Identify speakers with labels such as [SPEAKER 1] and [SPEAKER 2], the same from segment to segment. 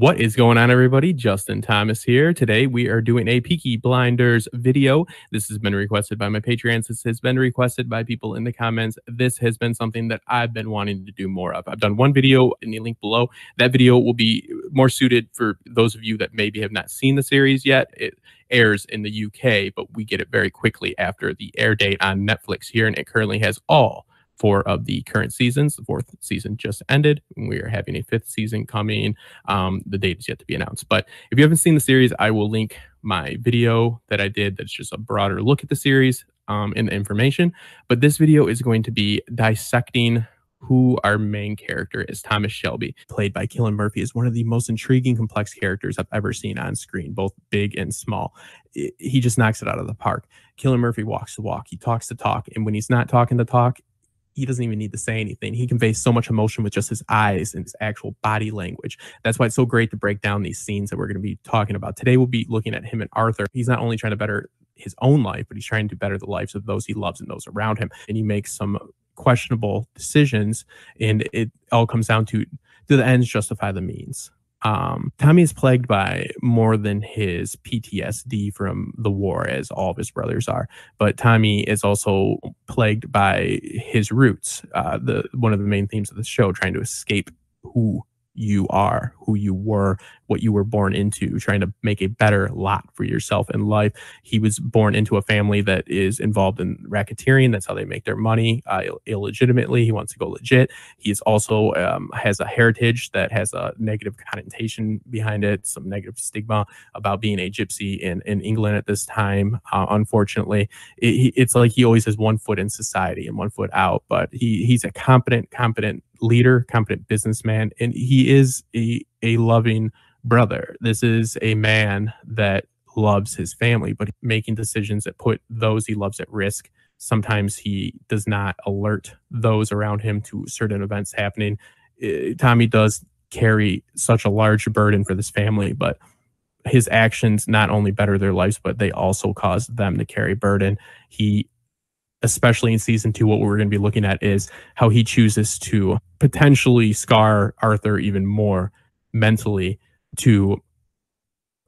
[SPEAKER 1] What is going on, everybody? Justin Thomas here. Today we are doing a Peaky Blinders video. This has been requested by my Patreons. This has been requested by people in the comments. This has been something that I've been wanting to do more of. I've done one video in the link below. That video will be more suited for those of you that maybe have not seen the series yet. It airs in the UK, but we get it very quickly after the air date on Netflix here, and it currently has all 4 of the current seasons. The 4th season just ended, and we are having a 5th season coming. The date is yet to be announced. But if you haven't seen the series, I will link my video that I did that's just a broader look at the series in the information. But this video is going to be dissecting who our main character is. Thomas Shelby, played by Cillian Murphy, is one of the most intriguing, complex characters I've ever seen on screen, both big and small. He just knocks it out of the park. Cillian Murphy walks the walk. He talks the talk. And when he's not talking the talk, he doesn't even need to say anything. He conveys so much emotion with just his eyes and his actual body language. That's why it's so great to break down these scenes that we're going to be talking about. Today, we'll be looking at him and Arthur. He's not only trying to better his own life, but he's trying to better the lives of those he loves and those around him. And he makes some questionable decisions, and it all comes down to, do the ends justify the means? Tommy is plagued by more than his PTSD from the war, as all of his brothers are, but Tommy is also plagued by his roots. One of the main themes of the show, trying to escape who you are, who you were, what you were born into, trying to make a better lot for yourself in life. He was born into a family that is involved in racketeering. That's how they make their money illegitimately. He wants to go legit. He is also has a heritage that has a negative connotation behind it, some negative stigma about being a gypsy in England at this time. Unfortunately, it's like he always has one foot in society and one foot out, but he's a competent leader, competent businessman, and he is a loving brother. This is a man that loves his family, but making decisions that put those he loves at risk. Sometimes he does not alert those around him to certain events happening. Tommy does carry such a large burden for this family, but his actions not only better their lives, but they also cause them to carry burden. He, especially in season 2, what we're going to be looking at is how he chooses to potentially scar Arthur even more mentally to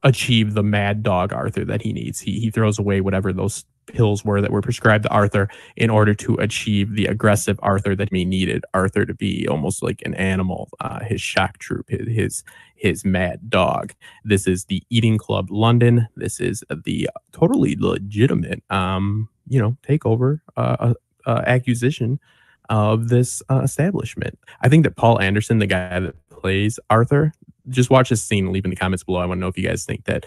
[SPEAKER 1] achieve the mad dog Arthur that he needs. He throws away whatever those pills were that were prescribed to Arthur in order to achieve the aggressive Arthur that he needed Arthur to be, almost like an animal, his shock troop, his mad dog. This is the Eating Club London. This is the totally legitimate takeover accusation of this establishment. I think that Paul Anderson, the guy that plays Arthur, just watch this scene and leave in the comments below. I want to know if you guys think that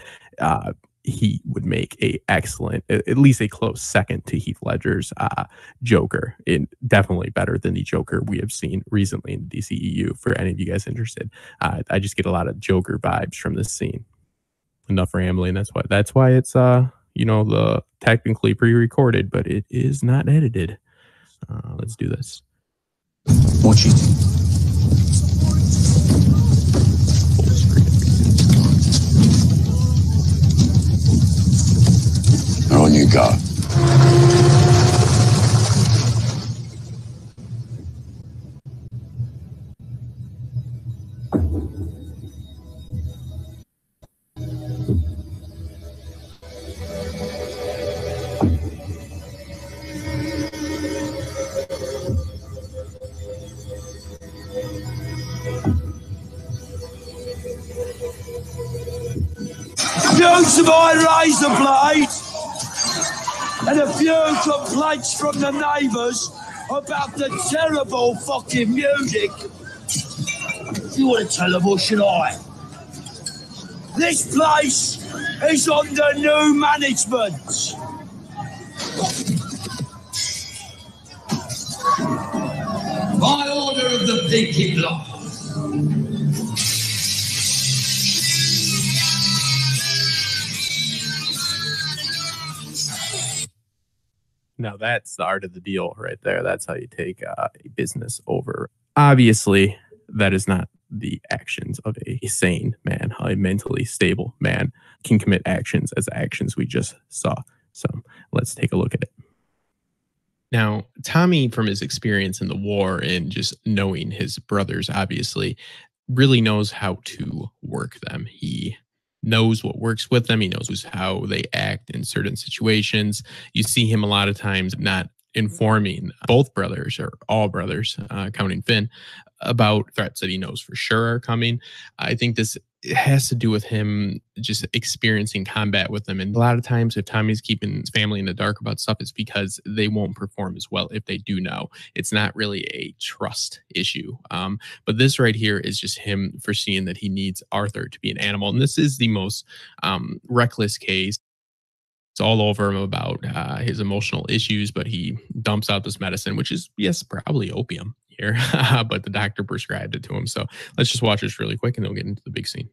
[SPEAKER 1] he would make a excellent, at least a close second to Heath Ledger's Joker, and definitely better than the Joker we have seen recently in the DCEU. For any of you guys interested, I just get a lot of Joker vibes from this scene. Enough rambling. That's why it's the technically pre-recorded, but it is not edited. Let's do this.
[SPEAKER 2] Watch it. On you go.
[SPEAKER 3] Use my razor blade and a few complaints from the neighbours about the terrible fucking music. Do you want to tell them or should I? This place is under new management. By order of the Peaky Blinders.
[SPEAKER 1] Now that's the art of the deal right there. That's how you take a business over. Obviously, that is not the actions of a sane man, how a mentally stable man can commit actions as actions we just saw. So let's take a look at it. Now, Tommy, from his experience in the war and just knowing his brothers, obviously, really knows how to work them. He knows what works with them. He knows how they act in certain situations. You see him a lot of times not informing both brothers or all brothers, counting Finn, about threats that he knows for sure are coming. I think this has to do with him just experiencing combat with them. And a lot of times, if Tommy's keeping his family in the dark about stuff, it's because they won't perform as well if they do know. It's not really a trust issue. But this right here is just him foreseeing that he needs Arthur to be an animal. And this is the most reckless case. It's all over him about his emotional issues, but he dumps out this medicine, which is, yes, probably opium here, but the doctor prescribed it to him. So let's just watch this really quick and then we'll get into the big scene.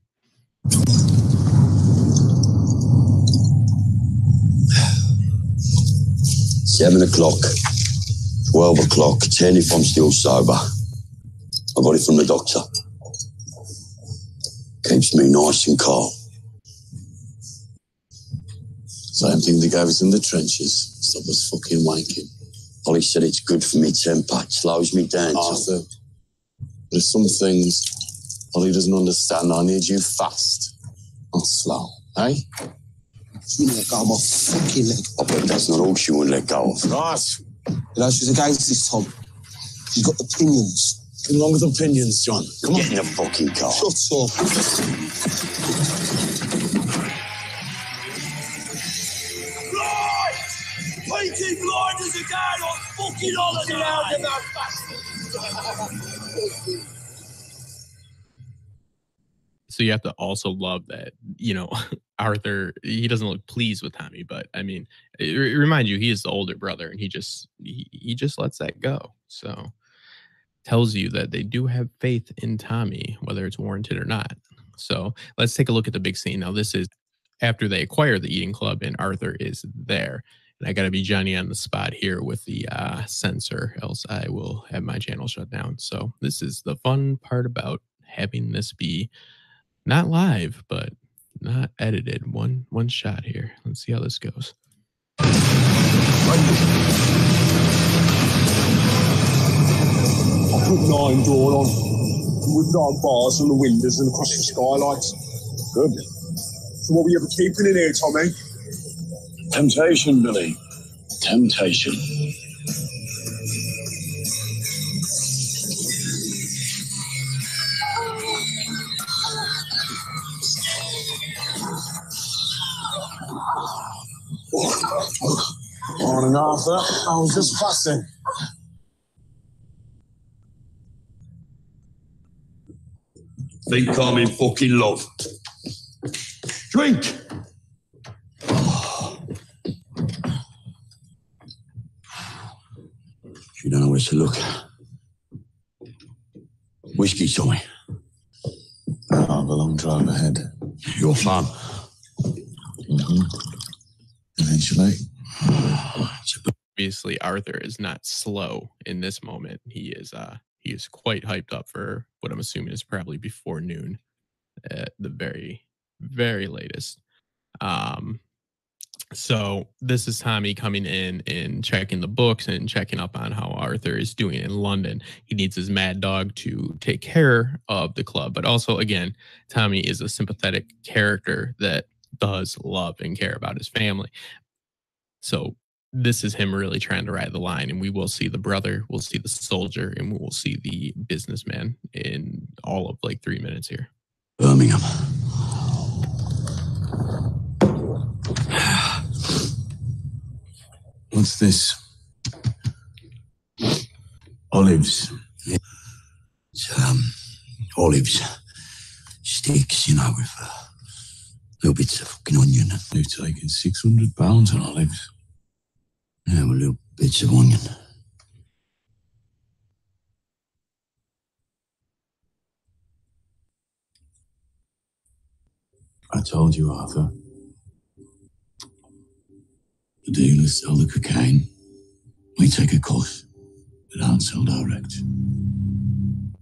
[SPEAKER 2] 7 o'clock, 12 o'clock, 10 if I'm still sober. I got it from the doctor. Keeps me nice and calm.
[SPEAKER 4] Same thing they gave us in the trenches. Stop us fucking wanking.
[SPEAKER 2] Ollie said it's good for me temper. It slows me down.
[SPEAKER 4] Arthur, there's some things Ollie doesn't understand. I need you fast, not slow, eh?
[SPEAKER 5] She wouldn't let go of my fucking leg.
[SPEAKER 2] I bet that's not all she wouldn't let go of.
[SPEAKER 4] Right.
[SPEAKER 5] You know, she's against this, Tom. She's got opinions.
[SPEAKER 4] Nothing wrong with opinions, John. Come
[SPEAKER 2] Get
[SPEAKER 4] on.
[SPEAKER 2] in the fucking car.
[SPEAKER 5] Shut up.
[SPEAKER 3] Peaky Blinders again on fucking holiday!
[SPEAKER 1] So you have to also love that, you know, Arthur, he doesn't look pleased with Tommy, but I mean, it reminds you, he is the older brother and he just lets that go. So tells you that they do have faith in Tommy, whether it's warranted or not. So let's take a look at the big scene. Now, this is after they acquire the eating club and Arthur is there. And I got to be Johnny on the spot here with the censor, else I will have my channel shut down. So this is the fun part about having this be not live, but not edited. One shot here. Let's see how this goes.
[SPEAKER 3] I put 9 door on with no bars on the windows and across the skylights. Good. So what were you ever keeping in here, Tommy?
[SPEAKER 4] Temptation, Billy. Temptation. Morning, Arthur. I was just passing.
[SPEAKER 2] Think I'm in fucking love. Drink! You don't know where to look. Whiskey, Tommy.
[SPEAKER 4] I have a long drive ahead.
[SPEAKER 2] Your farm.
[SPEAKER 4] Eventually.
[SPEAKER 1] Obviously, Arthur is not slow in this moment. He is quite hyped up for what I'm assuming is probably before noon at the very, very latest. So this is Tommy coming in and checking the books and checking up on how Arthur is doing in London. He needs his mad dog to take care of the club. But also, again, Tommy is a sympathetic character that does love and care about his family. So this is him really trying to ride the line. And we will see the brother, we'll see the soldier, and we will see the businessman in all of like 3 minutes here.
[SPEAKER 2] Birmingham.
[SPEAKER 4] What's this? Olives.
[SPEAKER 2] It's, olives. Sticks, you know, with little bits of fucking onion.
[SPEAKER 4] They've taken £600 on olives.
[SPEAKER 2] Yeah, with little bits of onion.
[SPEAKER 4] I told you, Arthur. The dealers sell the cocaine. We take a cut. We don't sell direct.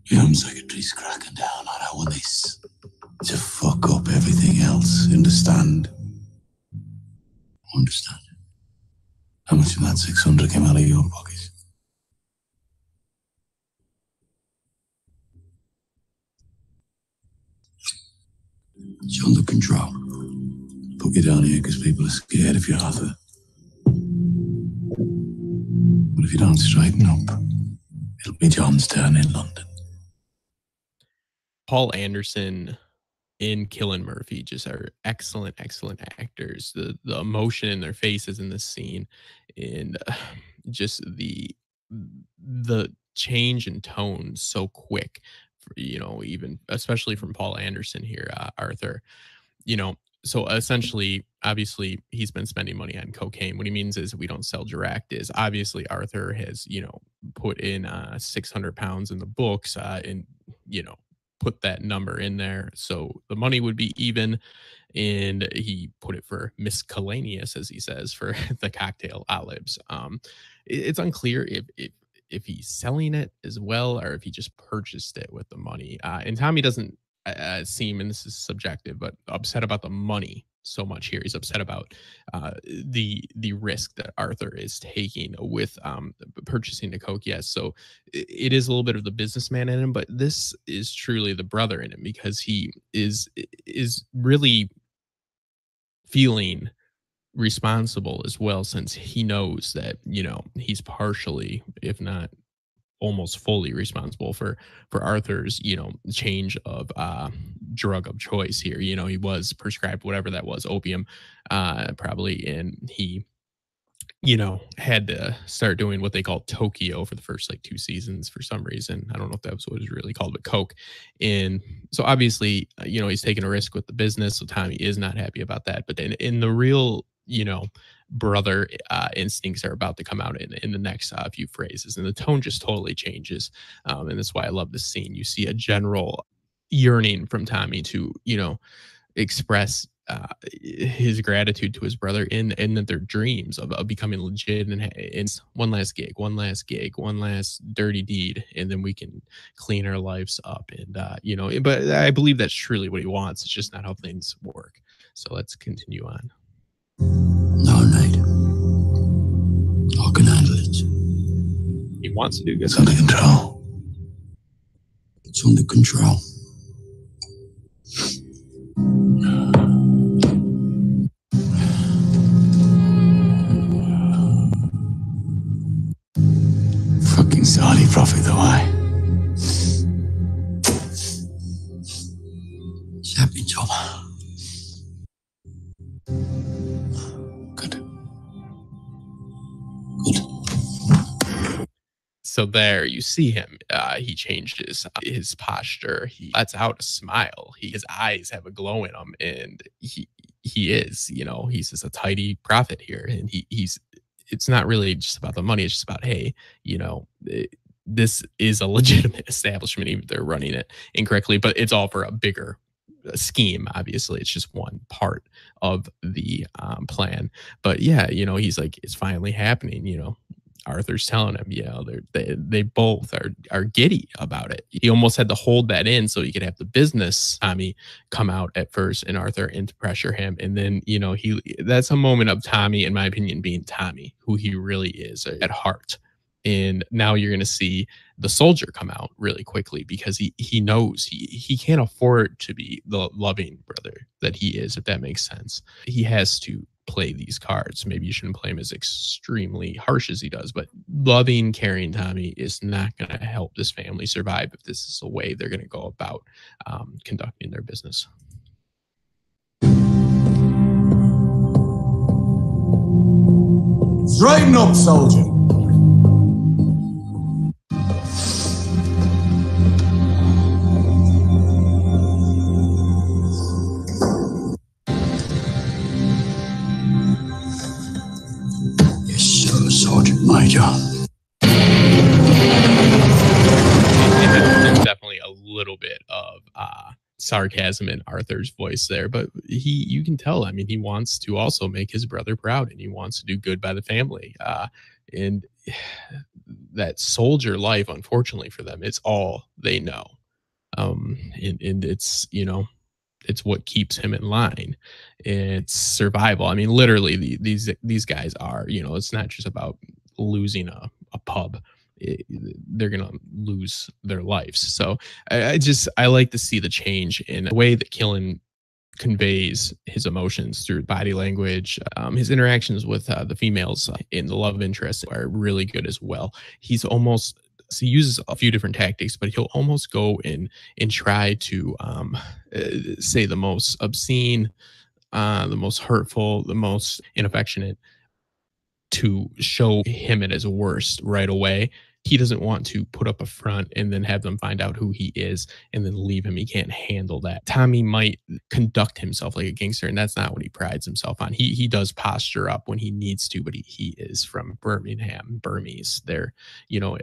[SPEAKER 2] The Home Secretary's cracking down. I don't want this to fuck up everything else. Understand? Understand. How much of that 600 came out of your pocket? It's under control. Put you down here because people are scared of you, Arthur. But if you don't straighten up, it'll be John's turn in London.
[SPEAKER 1] Paul Anderson in Cillian Murphy just are excellent actors. The emotion in their faces in this scene, and just the change in tone so quick, even especially from Paul Anderson here, Arthur. So essentially, obviously, he's been spending money on cocaine. What he means is we don't sell direct. Is obviously Arthur has put in 600 pounds in the books, and put that number in there so the money would be even, and he put it for miscellaneous, as he says, for the cocktail olives. It's unclear if he's selling it as well or if he just purchased it with the money. And Tommy doesn't seem, and this is subjective, but upset about the money so much here. He's upset about the risk that Arthur is taking with purchasing the coke. Yes, so it is a little bit of the businessman in him, but this is truly the brother in him, because he is really feeling responsible as well, since he knows that he's partially, if not almost fully, responsible for Arthur's change of drug of choice here. He was prescribed whatever that was, opium, probably, and he had to start doing what they call Tokyo for the first like 2 seasons for some reason. I don't know if that was what it was really called, but coke. And so obviously he's taking a risk with the business, so Tommy is not happy about that. But then in the real brother instincts are about to come out in the next few phrases, and the tone just totally changes, and that's why I love this scene. You see a general yearning from Tommy to express his gratitude to his brother in that their dreams of becoming legit, and one last gig, one last dirty deed, and then we can clean our lives up. And but I believe that's truly what he wants. It's just not how things work. So let's continue on.
[SPEAKER 2] No, Nate. I can handle it.
[SPEAKER 1] He wants to do good.
[SPEAKER 2] It's under control. It's under control. Fucking Sally profit the way. Happy job. Good.
[SPEAKER 1] So there you see him. He changed his posture. He lets out a smile. His eyes have a glow in them, and he is, he's just a tidy prophet here, and it's not really just about the money. It's just about, hey, this is a legitimate establishment, even if they're running it incorrectly, but it's all for a bigger scheme. Obviously, it's just one part of the plan. But yeah, he's like, it's finally happening. Arthur's telling him, they both are giddy about it. He almost had to hold that in so he could have the business Tommy come out at first, and Arthur and to pressure him. And then, that's a moment of Tommy, in my opinion, being Tommy, who he really is at heart. And now you're going to see the soldier come out really quickly, because he knows he can't afford to be the loving brother that he is, if that makes sense. He has to play these cards. Maybe you shouldn't play him as extremely harsh as he does, but loving, caring Tommy is not going to help this family survive if this is a way they're going to go about conducting their business.
[SPEAKER 5] Straighten up, soldier.
[SPEAKER 2] Sergeant Major.
[SPEAKER 1] There's definitely a little bit of sarcasm in Arthur's voice there, but you can tell, he wants to also make his brother proud, and he wants to do good by the family. And that soldier life, unfortunately for them, it's all they know. And it's, you know, it's what keeps him in line. It's survival. I mean, literally, these guys are, you know, it's not just about losing a pub. They're gonna lose their lives. So I like to see the change in the way that Killen conveys his emotions through body language. His interactions with the females in the love interest are really good as well. He's almost, so he uses a few different tactics, but he'll almost go in and try to say the most obscene, the most hurtful, the most inaffectionate to show him at his worst right away. He doesn't want to put up a front and then have them find out who he is and then leave him. He can't handle that. Tommy might conduct himself like a gangster, and that's not what he prides himself on. He does posture up when he needs to, but he is from Birmingham, Burmese. They're, you know,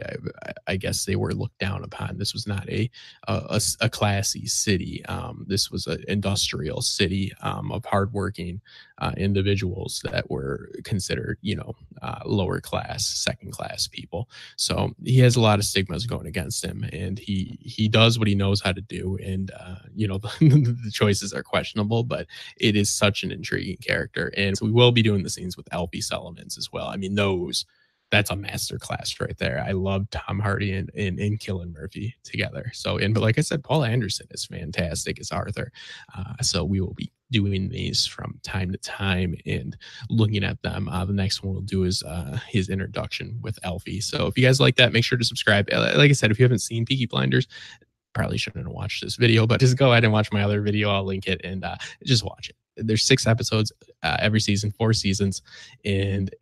[SPEAKER 1] I guess they were looked down upon. This was not a classy city. This was an industrial city of hardworking individuals that were considered, you know, lower class, second class people. So he has a lot of stigmas going against him, and he does what he knows how to do. And you know, the choices are questionable, but it is such an intriguing character. And so we will be doing the scenes with Alfie Solomons as well. I mean, that's a master class right there. I love Tom Hardy and Cillian Murphy together. So, but like I said, Paul Anderson is fantastic as Arthur. So we will be doing these from time to time and looking at them. The next one we'll do is his introduction with Alfie. So if you guys like that, make sure to subscribe. Like I said, if you haven't seen Peaky Blinders, probably shouldn't have watched this video, but just go ahead and watch my other video. I'll link it, and just watch it. There's 6 episodes every season, 4 seasons, and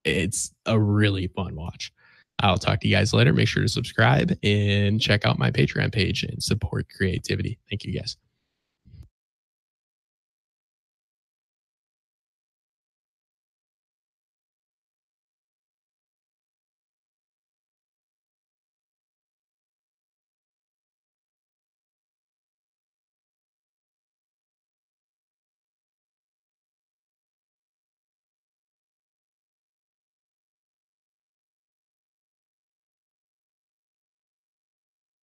[SPEAKER 1] it's a really fun watch. I'll talk to you guys later. Make sure to subscribe and check out my Patreon page and support creativity. Thank you guys.